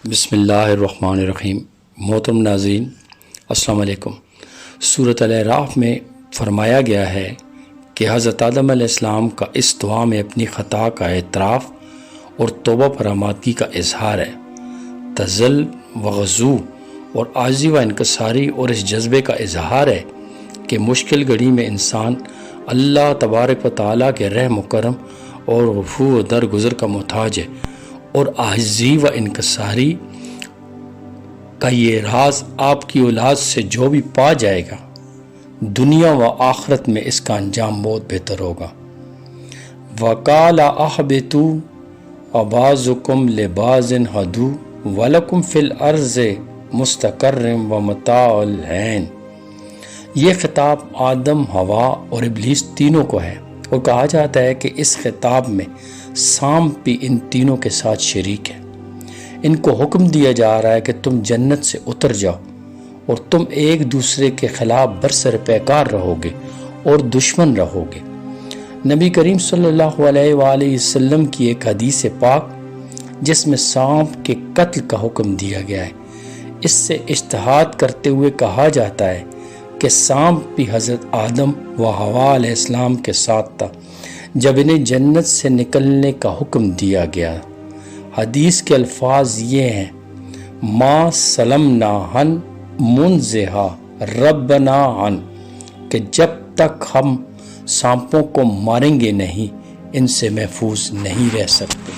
بسم اللہ الرحمن الرحیم۔ محترم ناظرین السلام علیکم۔ سورۃ الاعراف میں فرمایا گیا ہے کہ حضرت آدم علیہ السلام کا اس دعا میں اپنی خطا کا اعتراف اور توبہ پر آمادگی کا اظہار ہے۔ تذل و غضو اور عاجزی و انکساری اور اس جذبے کا اظہار ہے کہ مشکل گھڑی میں انسان اللہ تبارک و تعالیٰ کے رحم و کرم اور عفو و درگزر کا محتاج ہے، اور عاجزی و انکساری کا یہ راز آپ کی اولاد سے جو بھی پا جائے گا، دنیا و آخرت میں اس کا انجام بہت بہتر ہوگا۔ وَقَالَ اهْبِطُوا وَبَعْضُكُمْ لِبَعْضٍ عَدُوٌّ وَلَكُمْ فِي الْأَرْضِ مُسْتَقَرٌّ وَمَتَاعٌ حِینٌ۔ یہ خطاب آدم، ہوا اور ابلیس تینوں کو ہے، اور کہا جاتا ہے کہ اس خطاب میں سانپ بھی ان تینوں کے ساتھ شریک ہے۔ ان کو حکم دیا جا رہا ہے کہ تم جنت سے اتر جاؤ، اور تم ایک دوسرے کے خلاف برسر پیکار رہو گے اور دشمن رہو گے۔ نبی کریم صلی اللہ علیہ وآلہ وسلم کی ایک حدیث پاک جس میں سانپ کے قتل کا حکم دیا گیا ہے، اس سے اجتہاد کرتے ہوئے کہا جاتا ہے کہ سانپ بھی حضرت آدم و حوا علیہ السلام کے ساتھ تھا جب انہیں جنت سے نکلنے کا حکم دیا گیا۔ حدیث کے الفاظ یہ ہیں: ما سلمنا عن منزہا ربنا عن، کہ جب تک ہم سانپوں کو ماریں گے نہیں، ان سے محفوظ نہیں رہ سکتے۔